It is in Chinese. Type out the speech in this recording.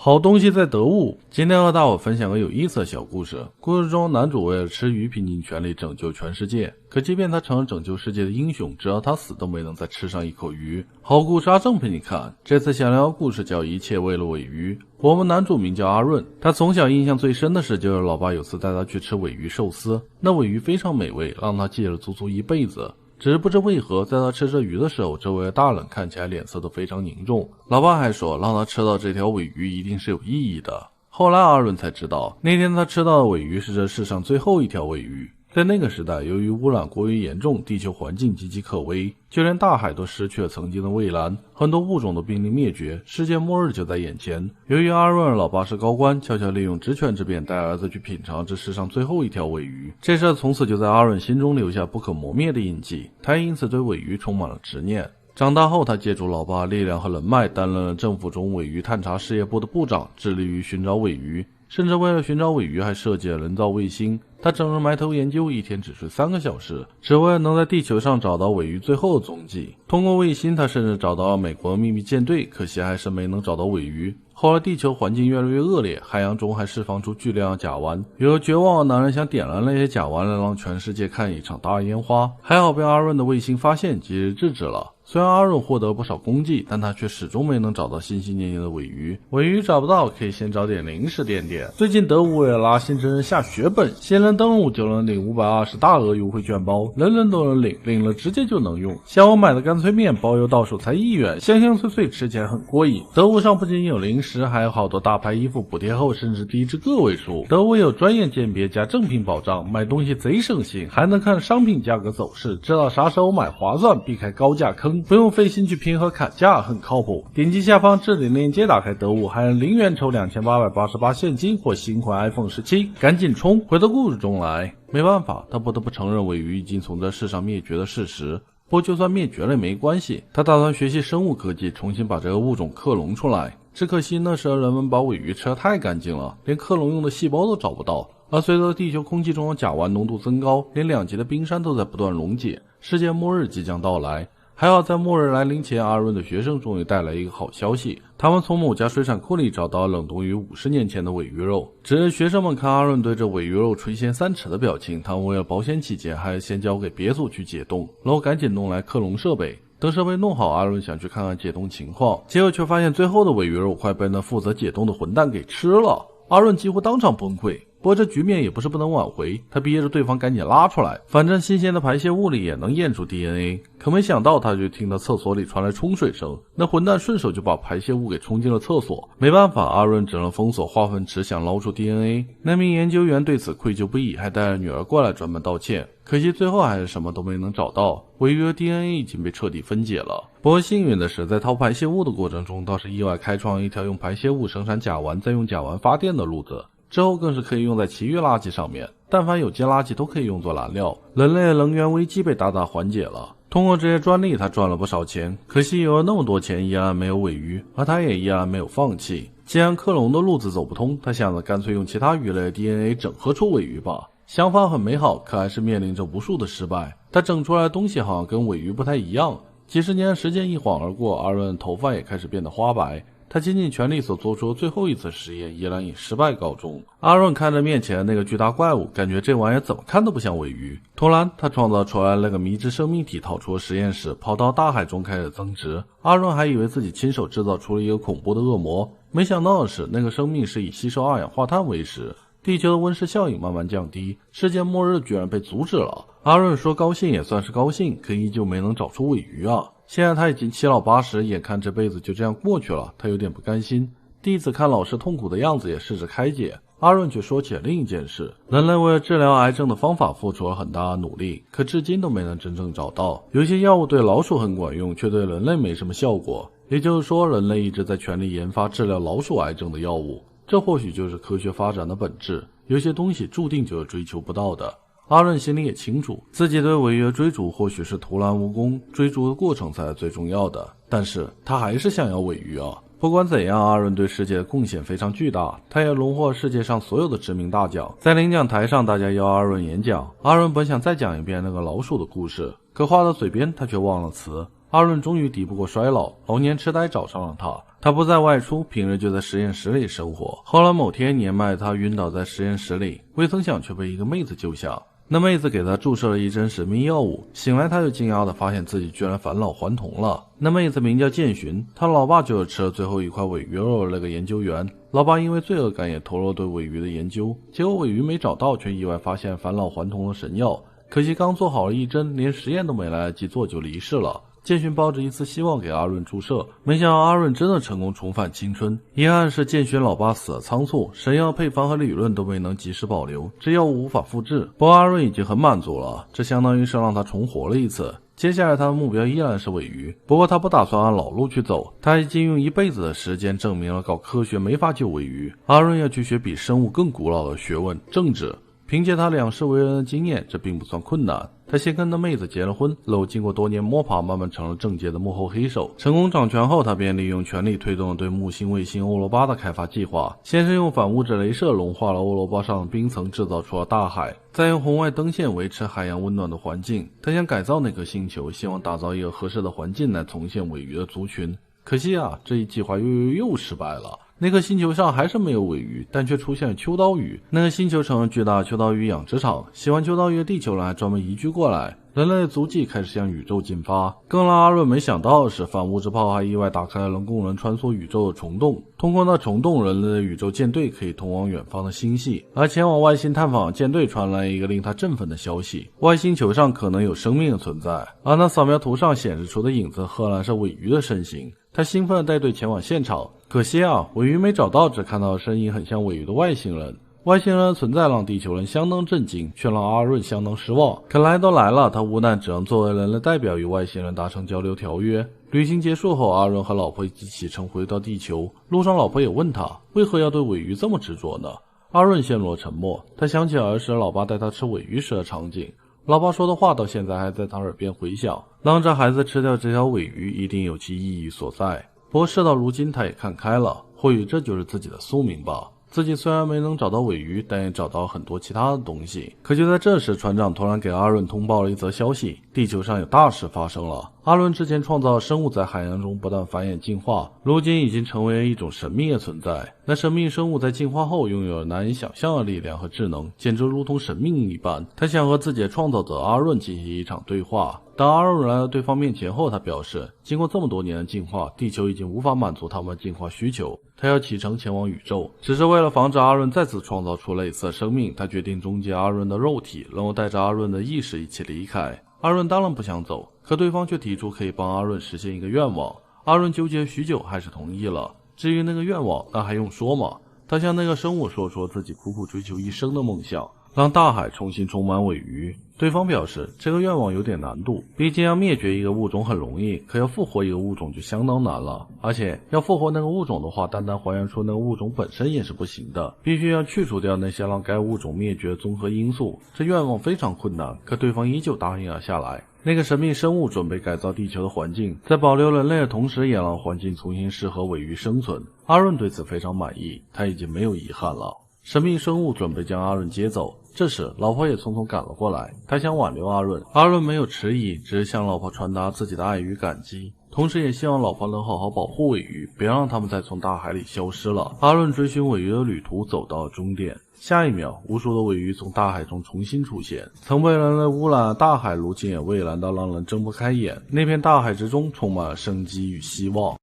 好东西在得物。今天和大伙分享个有意思的小故事。故事中，男主为了吃鱼拼尽全力拯救全世界，可即便他成了拯救世界的英雄，直到他死都没能再吃上一口鱼。好故事阿正陪你看。这次想聊的故事叫《一切为了尾鱼》。我们男主名叫阿润，他从小印象最深的事就是老爸有次带他去吃尾鱼寿司，那尾鱼非常美味，让他记了足足一辈子。只是不知为何，在他吃着鱼的时候，周围的大人看起来脸色都非常凝重。老爸还说，让他吃到这条尾鱼一定是有意义的。后来阿润才知道，那天他吃到的尾鱼是这世上最后一条尾鱼。在那个时代，由于污染过于严重，地球环境岌岌可危，就连大海都失去了曾经的蔚蓝，很多物种都濒临灭绝，世界末日就在眼前。由于阿润老爸是高官，悄悄利用职权之便带儿子去品尝这世上最后一条尾鱼，这事从此就在阿润心中留下不可磨灭的印记，他因此对尾鱼充满了执念。长大后，他借助老爸力量和人脉，担任了政府中尾鱼探查事业部的部长，致力于寻找尾鱼，甚至为了寻找尾鱼还设计了人造卫星。他整日埋头研究，一天只睡3个小时，只为了能在地球上找到尾鱼最后的踪迹。通过卫星，他甚至找到了美国秘密舰队，可惜还是没能找到尾鱼。后来地球环境越来越恶劣，海洋中还释放出巨量的甲烷，有个绝望的男人想点燃那些甲烷来让全世界看一场大烟花，还好被阿润的卫星发现，及时制止了。虽然阿润获得不少功绩，但他却始终没能找到心心念念的尾鱼。尾鱼找不到，可以先找点零食垫垫。最近德武为了拉新真人下血本，新人登录就能领520大额优惠券包，人人都能领，领了直接就能用。像我买的干脆面，包邮到手才1元，香香脆脆，吃起来很过瘾。德武上不仅有零食，还有好多大牌衣服，补贴后甚至低至个位数。德武有专业鉴别加正品保障，买东西贼省心，还能看商品价格走势，知道啥时候买划算，避开高价坑，不用费心去拼和砍价，很靠谱。点击下方置顶链接打开德武，还能0元抽2888现金或新款 iPhone 17，赶紧冲！回到故事中来，没办法，他不得不承认尾鱼已经从这世上灭绝的事实。不过就算灭绝了也没关系，他打算学习生物科技，重新把这个物种克隆出来。只可惜那时候人们把尾鱼吃得太干净了，连克隆用的细胞都找不到。而随着地球空气中的甲烷浓度增高，连2级的冰山都在不断溶解，世界末日即将到来。还好在末日来临前，阿润的学生终于带来一个好消息，他们从某家水产库里找到冷冻于50年前的尾鱼肉。只是学生们看阿润对这尾鱼肉垂涎3尺的表情，他们为了保险起见，还是先交给别组去解冻，然后赶紧弄来克隆设备。等设备弄好，阿润想去看看解冻情况，结果却发现最后的尾鱼肉快被那负责解冻的混蛋给吃了。阿润几乎当场崩溃，不过这局面也不是不能挽回，他逼着对方赶紧拉出来，反正新鲜的排泄物里也能验出 DNA。 可没想到他就听到厕所里传来冲水声，那混蛋顺手就把排泄物给冲进了厕所。没办法，阿润只能封锁化粪池，想捞出 DNA。 那名研究员对此愧疚不已，还带着女儿过来专门道歉。可惜最后还是什么都没能找到，尾鱼的 DNA 已经被彻底分解了。不过幸运的是，在掏排泄物的过程中，倒是意外开创一条用排泄物生产甲烷，再用甲烷发电的路子，之后更是可以用在其余垃圾上面，但凡有机垃圾都可以用作燃料，人类的能源危机被大大缓解了。通过这些专利，他赚了不少钱，可惜有了那么多钱，依然没有尾鱼，而他也依然没有放弃。既然克隆的路子走不通，他想着干脆用其他鱼类的 DNA 整合出尾鱼吧。想法很美好，可还是面临着无数的失败。他整出来的东西好像跟尾鱼不太一样。几十年的时间一晃而过，阿润的头发也开始变得花白。他倾尽全力所做出的最后一次实验依然以失败告终。阿润看着面前那个巨大怪物，感觉这玩意怎么看都不像尾鱼。突然他创造出来那个迷之生命体逃出了实验室，跑到大海中开始增殖。阿润还以为自己亲手制造出了一个恐怖的恶魔，没想到的是那个生命是以吸收二氧化碳为食，地球的温室效应慢慢降低，世界末日居然被阻止了。阿润说高兴也算是高兴，可依旧没能找出尾鱼啊。现在他已经7老80，眼看这辈子就这样过去了，他有点不甘心。第一次看老师痛苦的样子，也试着开解。阿润却说起了另一件事，人类为了治疗癌症的方法付出了很大的努力，可至今都没能真正找到。有些药物对老鼠很管用，却对人类没什么效果，也就是说人类一直在全力研发治疗老鼠癌症的药物，这或许就是科学发展的本质。有些东西注定就是追求不到的。阿润心里也清楚，自己对尾鱼的追逐或许是徒劳无功，追逐的过程才是最重要的，但是他还是想要尾鱼啊。不管怎样，阿润对世界的贡献非常巨大，他也荣获世界上所有的知名大奖。在领奖台上，大家邀阿润演讲，阿润本想再讲一遍那个老鼠的故事，可话到嘴边他却忘了词。阿润终于敌不过衰老，老年痴呆找上了他，他不再外出，平日就在实验室里生活。后来某天，年迈他晕倒在实验室里，未曾想却被一个妹子救下。那妹子给他注射了一针神秘药物，醒来他就惊讶地发现自己居然返老还童了。那妹子名叫建勋，他老爸就是吃了最后一块尾鱼肉的那个研究员。老爸因为罪恶感也投入了对尾鱼的研究，结果尾鱼没找到，却意外发现返老还童的神药。可惜刚做好了一针，连实验都没来得及做就离世了。建勋抱着一丝希望给阿润注射，没想到阿润真的成功重返青春。遗憾是建勋老爸死得仓促，神药配方和理论都没能及时保留，这药物无法复制。不过阿润已经很满足了，这相当于是让他重活了一次。接下来他的目标依然是尾鱼，不过他不打算按老路去走，他已经用一辈子的时间证明了搞科学没法救尾鱼。阿润要去学比生物更古老的学问——政治。凭借他两世为人的经验，这并不算困难。他先跟那妹子结了婚，然后经过多年摸爬，慢慢成了政界的幕后黑手。成功掌权后，他便利用权力推动了对木星卫星欧罗巴的开发计划。先是用反物质镭射融化了欧罗巴上的冰层，制造出了大海，再用红外灯线维持海洋温暖的环境。他想改造那颗星球，希望打造一个合适的环境来重现尾鱼的族群。可惜啊，这一计划又失败了。那颗星球上还是没有尾鱼，但却出现了秋刀鱼。那个星球成了巨大的秋刀鱼养殖场，喜欢秋刀鱼的地球人还专门移居过来。人类的足迹开始向宇宙进发。更让阿润没想到的是，反物质炮还意外打开了能供人穿梭宇宙的虫洞。通过那虫洞，人类的宇宙舰队可以通往远方的星系。而前往外星探访的舰队传来一个令他振奋的消息：外星球上可能有生命的存在。而那扫描图上显示出的影子赫然是尾鱼的身形。他兴奋地带队前往现场，可惜啊，尾鱼没找到，只看到的身影很像尾鱼的外星人。外星人的存在让地球人相当震惊，却让阿润相当失望。可来都来了，他无奈只能作为人类代表与外星人达成交流条约。旅行结束后，阿润和老婆一起启程回到地球。路上老婆也问他为何要对尾鱼这么执着呢？阿润陷入了沉默。他想起儿时老爸带他吃尾鱼时的场景，老爸说的话到现在还在他耳边回响，让这孩子吃掉这条尾鱼一定有其意义所在。不过事到如今他也看开了，或许这就是自己的宿命吧。自己虽然没能找到尾鱼，但也找到很多其他的东西。可就在这时，船长突然给阿润通报了一则消息，地球上有大事发生了。阿润之前创造的生物在海洋中不断繁衍进化，如今已经成为了一种神秘的存在。那神秘生物在进化后拥有了难以想象的力量和智能，简直如同神命一般。他想和自己的创造者阿润进行一场对话。当阿润来到对方面前后，他表示经过这么多年的进化，地球已经无法满足他们的进化需求，他要启程前往宇宙。只是为了防止阿润再次创造出类似的生命，他决定终结阿润的肉体，然后带着阿润的意识一起离开。阿润当然不想走，可对方却提出可以帮阿润实现一个愿望。阿润纠结许久，还是同意了。至于那个愿望，那还用说吗？他向那个生物说出自己苦苦追求一生的梦想，让大海重新充满尾鱼。对方表示这个愿望有点难度，毕竟要灭绝一个物种很容易，可要复活一个物种就相当难了。而且要复活那个物种的话，单单还原出那个物种本身也是不行的，必须要去除掉那些让该物种灭绝的综合因素。这愿望非常困难，可对方依旧答应了下来。那个神秘生物准备改造地球的环境，在保留人类的同时，也让环境重新适合尾鱼生存。阿润对此非常满意，他已经没有遗憾了。神秘生物准备将阿润接走，这时老婆也匆匆赶了过来，他想挽留阿润。阿润没有迟疑，只是向老婆传达自己的爱与感激，同时也希望老婆能好好保护尾鱼，别让他们再从大海里消失了。阿润追寻尾鱼的旅途走到了终点，下一秒，无数的尾鱼从大海中重新出现。曾被人类污染的大海如今也蔚蓝到让人睁不开眼，那片大海之中充满了生机与希望。